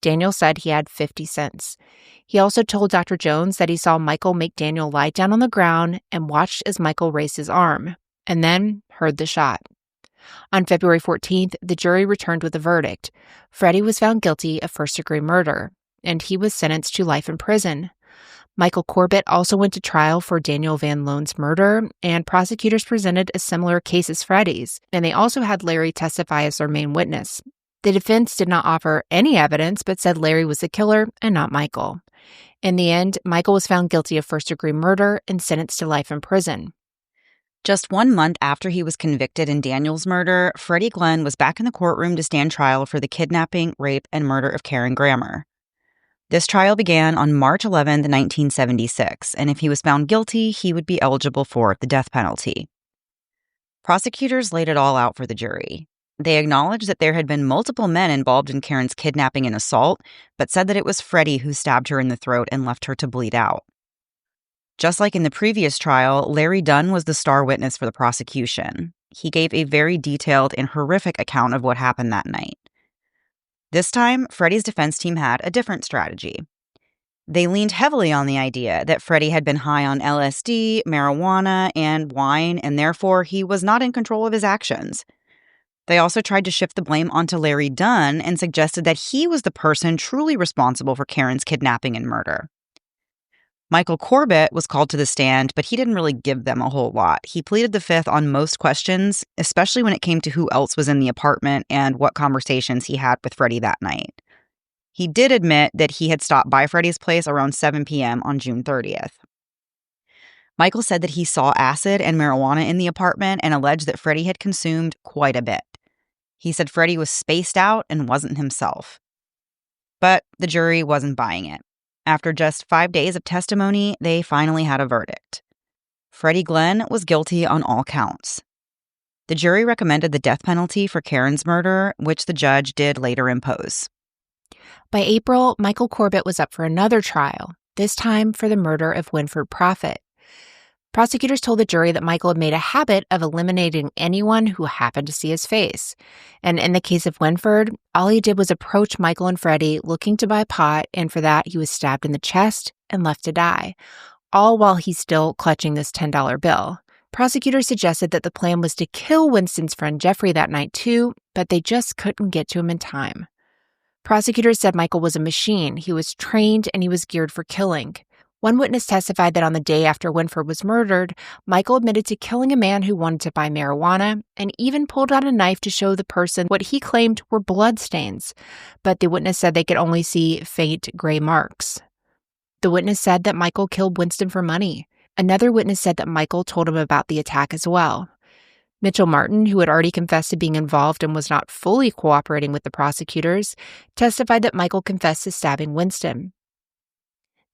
Daniel said he had 50 cents. He also told Dr. Jones that he saw Michael make Daniel lie down on the ground and watched as Michael raised his arm, and then heard the shot. On February 14th, the jury returned with a verdict. Freddie was found guilty of first-degree murder, and he was sentenced to life in prison. Michael Corbett also went to trial for Daniel Van Loan's murder, and prosecutors presented a similar case as Freddie's, and they also had Larry testify as their main witness. The defense did not offer any evidence, but said Larry was the killer and not Michael. In the end, Michael was found guilty of first-degree murder and sentenced to life in prison. Just 1 month after he was convicted in Daniel's murder, Freddie Glenn was back in the courtroom to stand trial for the kidnapping, rape, and murder of Karen Grammer. This trial began on March 11, 1976, and if he was found guilty, he would be eligible for the death penalty. Prosecutors laid it all out for the jury. They acknowledged that there had been multiple men involved in Karen's kidnapping and assault, but said that it was Freddie who stabbed her in the throat and left her to bleed out. Just like in the previous trial, Larry Dunn was the star witness for the prosecution. He gave a very detailed and horrific account of what happened that night. This time, Freddie's defense team had a different strategy. They leaned heavily on the idea that Freddie had been high on LSD, marijuana, and wine, and therefore he was not in control of his actions. They also tried to shift the blame onto Larry Dunn and suggested that he was the person truly responsible for Karen's kidnapping and murder. Michael Corbett was called to the stand, but he didn't really give them a whole lot. He pleaded the fifth on most questions, especially when it came to who else was in the apartment and what conversations he had with Freddie that night. He did admit that he had stopped by Freddie's place around 7 p.m. on June 30th. Michael said that he saw acid and marijuana in the apartment and alleged that Freddie had consumed quite a bit. He said Freddie was spaced out and wasn't himself. But the jury wasn't buying it. After just 5 days of testimony, they finally had a verdict. Freddie Glenn was guilty on all counts. The jury recommended the death penalty for Karen's murder, which the judge did later impose. By April, Michael Corbett was up for another trial, this time for the murder of Winford Profit. Prosecutors told the jury that Michael had made a habit of eliminating anyone who happened to see his face. And in the case of Winford, all he did was approach Michael and Freddie looking to buy pot, and for that, he was stabbed in the chest and left to die, all while he's still clutching this $10 bill. Prosecutors suggested that the plan was to kill Winston's friend Jeffrey that night too, but they just couldn't get to him in time. Prosecutors said Michael was a machine. He was trained and he was geared for killing. One witness testified that on the day after Winford was murdered, Michael admitted to killing a man who wanted to buy marijuana and even pulled out a knife to show the person what he claimed were bloodstains. But the witness said they could only see faint gray marks. The witness said that Michael killed Winston for money. Another witness said that Michael told him about the attack as well. Mitchell Martin, who had already confessed to being involved and was not fully cooperating with the prosecutors, testified that Michael confessed to stabbing Winston.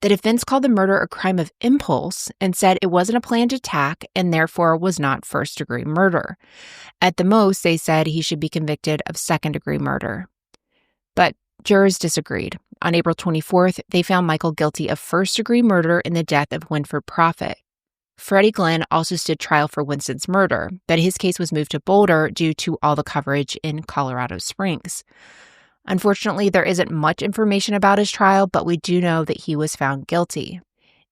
The defense called the murder a crime of impulse and said it wasn't a planned attack and therefore was not first-degree murder. At the most, they said he should be convicted of second-degree murder. But jurors disagreed. On April 24th, they found Michael guilty of first-degree murder in the death of Winford Profit. Freddie Glenn also stood trial for Winston's murder, but his case was moved to Boulder due to all the coverage in Colorado Springs. Unfortunately, there isn't much information about his trial, but we do know that he was found guilty.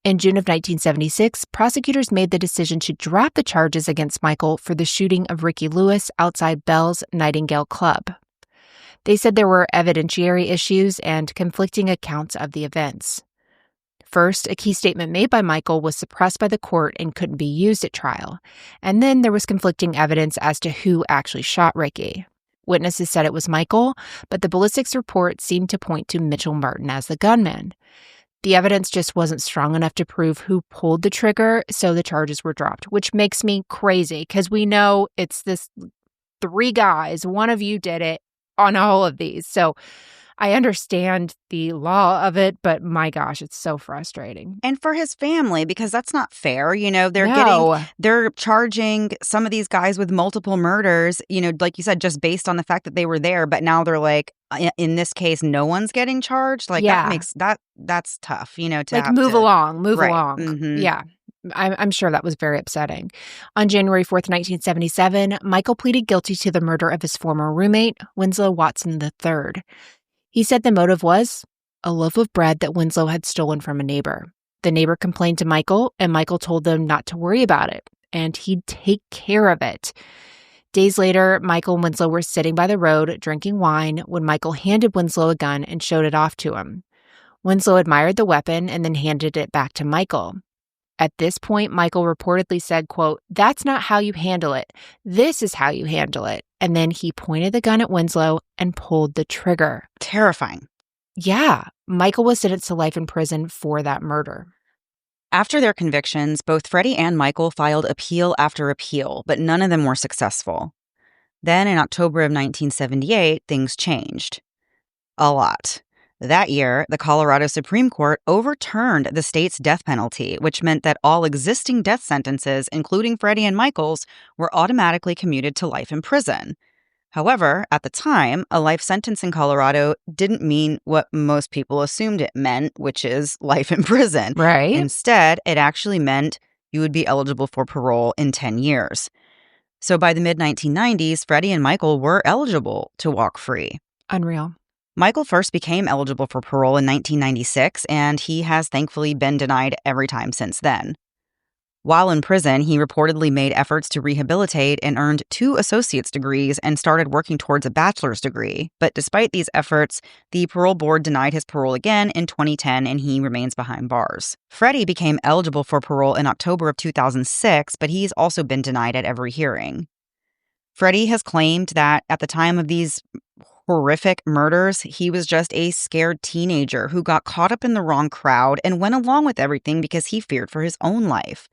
In June of 1976, prosecutors made the decision to drop the charges against Michael for the shooting of Ricky Lewis outside Bell's Nightingale Club. They said there were evidentiary issues and conflicting accounts of the events. First, a key statement made by Michael was suppressed by the court and couldn't be used at trial. And then there was conflicting evidence as to who actually shot Ricky. Witnesses said it was Michael, but the ballistics report seemed to point to Mitchell Martin as the gunman. The evidence just wasn't strong enough to prove who pulled the trigger, so the charges were dropped, which makes me crazy because we know it's this 3 guys. One of you did it on all of these. So I understand the law of it, but my gosh, it's so frustrating. And for his family, because that's not fair. They're charging some of these guys with multiple murders, like you said, just based on the fact that they were there. But now they're like, in this case, no one's getting charged. Like, that's tough, to like, move along. Mm-hmm. Yeah. I'm sure that was very upsetting. On January 4th, 1977, Michael pleaded guilty to the murder of his former roommate, Winslow Watson III. He said the motive was a loaf of bread that Winslow had stolen from a neighbor. The neighbor complained to Michael, and Michael told them not to worry about it, and he'd take care of it. Days later, Michael and Winslow were sitting by the road drinking wine when Michael handed Winslow a gun and showed it off to him. Winslow admired the weapon and then handed it back to Michael. At this point, Michael reportedly said, quote, "That's not how you handle it. This is how you handle it." And then he pointed the gun at Winslow and pulled the trigger. Terrifying. Yeah, Michael was sentenced to life in prison for that murder. After their convictions, both Freddie and Michael filed appeal after appeal, but none of them were successful. Then in October of 1978, things changed. A lot. That year, the Colorado Supreme Court overturned the state's death penalty, which meant that all existing death sentences, including Freddie and Michael's, were automatically commuted to life in prison. However, at the time, a life sentence in Colorado didn't mean what most people assumed it meant, which is life in prison. Right. Instead, it actually meant you would be eligible for parole in 10 years. So by the mid-1990s, Freddie and Michael were eligible to walk free. Unreal. Michael first became eligible for parole in 1996, and he has thankfully been denied every time since then. While in prison, he reportedly made efforts to rehabilitate and earned 2 associate's degrees and started working towards a bachelor's degree. But despite these efforts, the parole board denied his parole again in 2010, and he remains behind bars. Freddie became eligible for parole in October of 2006, but he's also been denied at every hearing. Freddie has claimed that at the time of these horrific murders, he was just a scared teenager who got caught up in the wrong crowd and went along with everything because he feared for his own life.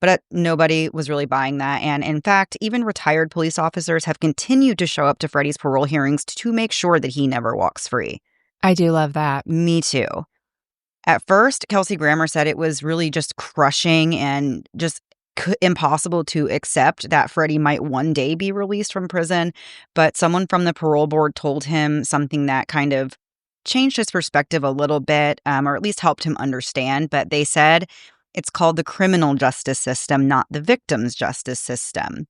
But nobody was really buying that. And in fact, even retired police officers have continued to show up to Freddie's parole hearings to make sure that he never walks free. I do love that. Me too. At first, Kelsey Grammer said it was really just crushing and just impossible to accept that Freddie might one day be released from prison. But someone from the parole board told him something that kind of changed his perspective a little bit, or at least helped him understand. But they said it's called the criminal justice system, not the victim's justice system.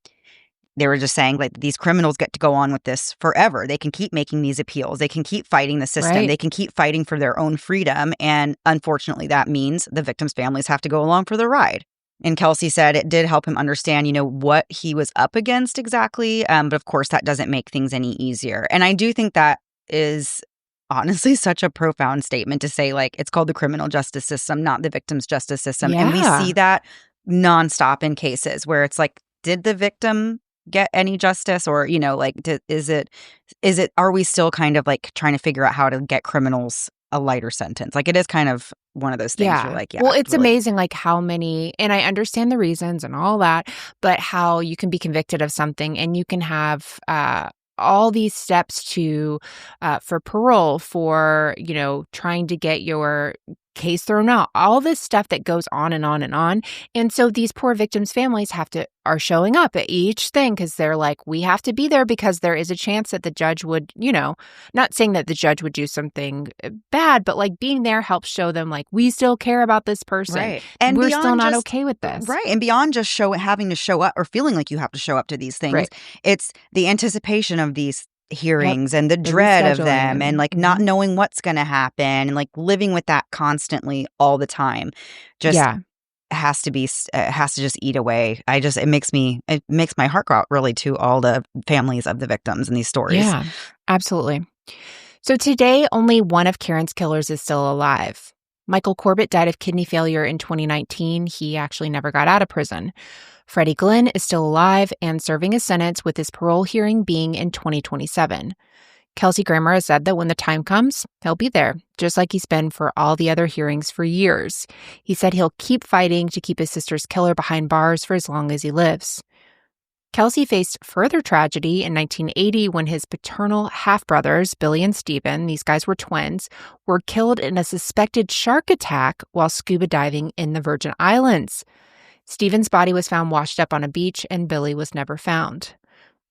They were just saying, like, these criminals get to go on with this forever. They can keep making these appeals. They can keep fighting the system. Right. They can keep fighting for their own freedom. And unfortunately, that means the victims' families have to go along for the ride. And Kelsey said it did help him understand, what he was up against exactly. But of course, that doesn't make things any easier. And I do think that is honestly such a profound statement to say, like, it's called the criminal justice system, not the victim's justice system. And we see that nonstop in cases where it's like, did the victim get any justice? Or, is it, are we still kind of like trying to figure out how to get criminals a lighter sentence? Like, it is kind of one of those things you're like, well, it's really amazing, like, how many, and I understand the reasons and all that, but how you can be convicted of something and you can have all these steps to for parole, for trying to get your case thrown out, all this stuff that goes on and on and on. And so these poor victims' families are showing up at each thing because they're like, we have to be there because there is a chance that the judge would, not saying that the judge would do something bad, but like being there helps show them, like, we still care about this person. Right. And we're still not okay with this. Right. And beyond just having to show up or feeling like you have to show up to these things, Right. It's the anticipation of these hearings and the dread of them and like not knowing what's going to happen and like living with that constantly all the time just has to just eat away. It makes my heart go out really to all the families of the victims in these stories. Yeah, absolutely. So today, only one of Karen's killers is still alive. Michael Corbett died of kidney failure in 2019. He actually never got out of prison. Freddie Glenn is still alive and serving his sentence, with his parole hearing being in 2027. Kelsey Grammer has said that when the time comes, he'll be there, just like he's been for all the other hearings for years. He said he'll keep fighting to keep his sister's killer behind bars for as long as he lives. Kelsey faced further tragedy in 1980 when his paternal half-brothers, Billy and Stephen, these guys were twins, were killed in a suspected shark attack while scuba diving in the Virgin Islands. Stephen's body was found washed up on a beach, and Billy was never found.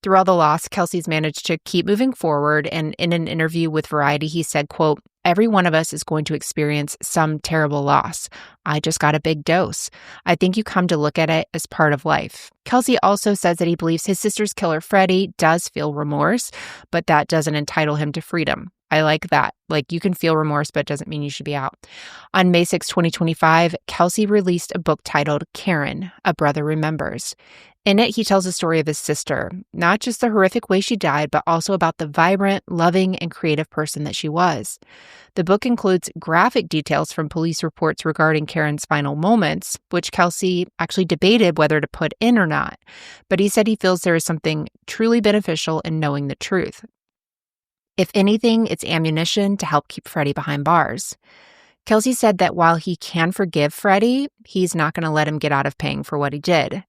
Through all the loss, Kelsey's managed to keep moving forward, and in an interview with Variety, he said, quote, "Every one of us is going to experience some terrible loss. I just got a big dose. I think you come to look at it as part of life." Kelsey also says that he believes his sister's killer, Freddie, does feel remorse, but that doesn't entitle him to freedom. I like that. Like, you can feel remorse, but it doesn't mean you should be out. On May 6, 2025, Kelsey released a book titled Karen, A Brother Remembers. In it, he tells the story of his sister, not just the horrific way she died, but also about the vibrant, loving, and creative person that she was. The book includes graphic details from police reports regarding Karen's final moments, which Kelsey actually debated whether to put in or not. But he said he feels there is something truly beneficial in knowing the truth. If anything, it's ammunition to help keep Freddie behind bars. Kelsey said that while he can forgive Freddie, he's not going to let him get out of paying for what he did.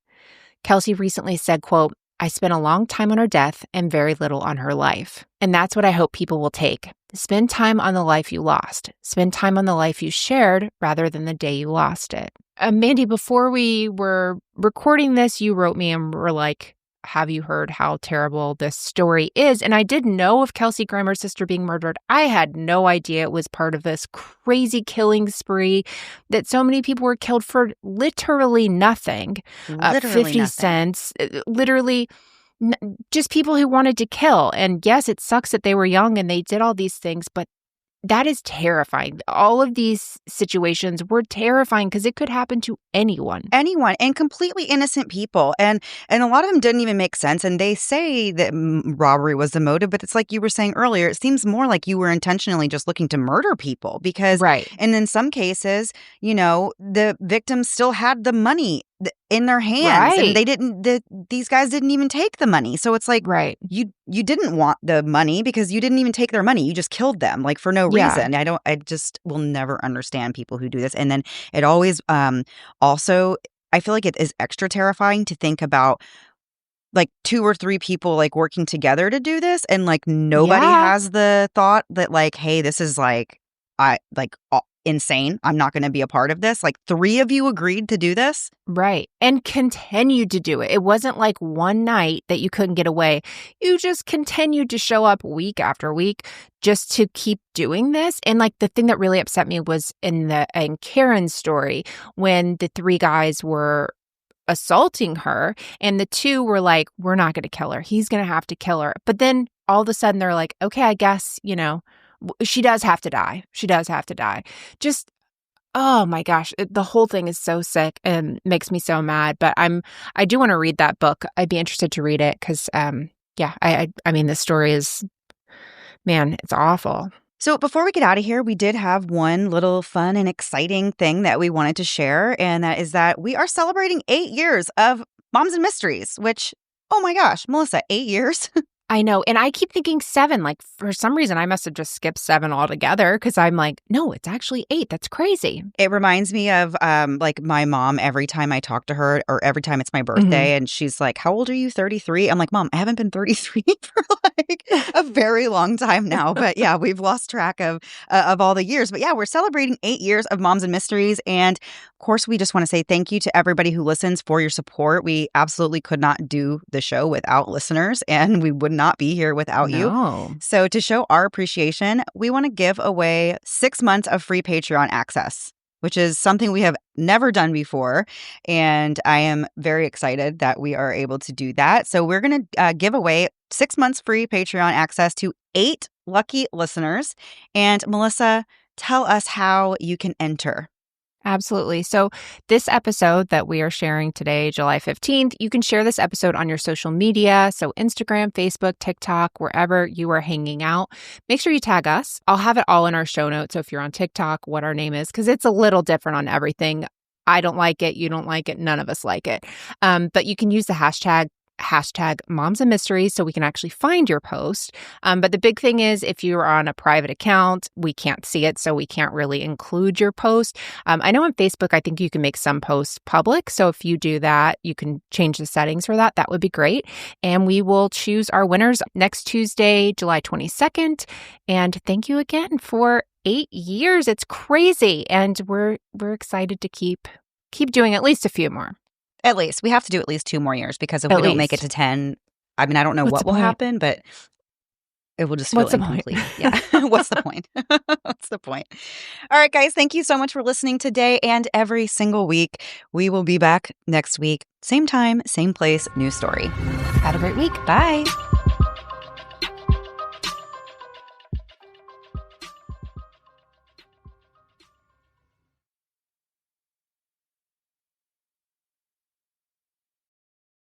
Kelsey recently said, quote, "I spent a long time on her death and very little on her life." And that's what I hope people will take. Spend time on the life you lost. Spend time on the life you shared rather than the day you lost it. Mandy, before we were recording this, you wrote me and were like, have you heard how terrible this story is? And I didn't know of Kelsey Grammer's sister being murdered. I had no idea it was part of this crazy killing spree, that so many people were killed for literally nothing. 50 cents, literally just people who wanted to kill. And yes, it sucks that they were young and they did all these things, but that is terrifying. All of these situations were terrifying because it could happen to anyone. Anyone, and completely innocent people. And a lot of them didn't even make sense. And they say that robbery was the motive, but it's like you were saying earlier, it seems more like you were intentionally just looking to murder people because, right. And in some cases, the victims still had the money in their hands, right. And these guys didn't even take the money. So it's like, right. You didn't want the money because you didn't even take their money. You just killed them, like, for no reason. I just will never understand people who do this. And then it always, also, I feel like it is extra terrifying to think about, like, 2 or 3 people, like, working together to do this. And, like, nobody has the thought that, like, hey, this is, like, insane. I'm not going to be a part of this. Like 3 of you agreed to do this. Right. And continued to do it. It wasn't like one night that you couldn't get away. You just continued to show up week after week just to keep doing this. And like the thing that really upset me was in Karen's story when the 3 guys were assaulting her and the 2 were like, we're not going to kill her. He's going to have to kill her. But then all of a sudden they're like, okay, I guess, she does have to die. She does have to die. Just, oh my gosh, the whole thing is so sick and makes me so mad. But I do want to read that book. I'd be interested to read it because, I mean, this story is, man, it's awful. So before we get out of here, we did have one little fun and exciting thing that we wanted to share, and that is that we are celebrating 8 years of Moms and Mysteries, which, oh my gosh, Melissa, 8 years? I know. And I keep thinking 7. Like, for some reason, I must have just skipped 7 altogether because I'm like, no, it's actually 8. That's crazy. It reminds me of like my mom every time I talk to her or every time it's my birthday and she's like, how old are you? 33? I'm like, Mom, I haven't been 33 for like a very long time now. But yeah, we've lost track of all the years. But yeah, we're celebrating 8 years of Moms and Mysteries. And of course, we just want to say thank you to everybody who listens for your support. We absolutely could not do the show without listeners, and we would not be here without you. So to show our appreciation, we want to give away 6 months of free Patreon access, which is something we have never done before. And I am very excited that we are able to do that. So we're going to give away 6 months free Patreon access to 8 lucky listeners. And Melissa, tell us how you can enter. Absolutely. So this episode that we are sharing today, July 15th, you can share this episode on your social media. So Instagram, Facebook, TikTok, wherever you are hanging out. Make sure you tag us. I'll have it all in our show notes. So if you're on TikTok, what our name is, because it's a little different on everything. I don't like it. You don't like it. None of us like it. But you can use the hashtag Moms and Mysteries so we can actually find your post. But the big thing is if you're on a private account, we can't see it, so we can't really include your post. I know on Facebook, I think you can make some posts public. So if you do that, you can change the settings for that. That would be great. And we will choose our winners next Tuesday, July 22nd. And thank you again for 8 years. It's crazy. And we're excited to keep doing at least a few more. At least. We have to do at least 2 more years because if we don't make it to 10, I mean, I don't know what will happen, but it will just feel incomplete. Yeah. What's the point? What's the point? All right, guys. Thank you so much for listening today and every single week. We will be back next week. Same time, same place, new story. Have a great week. Bye.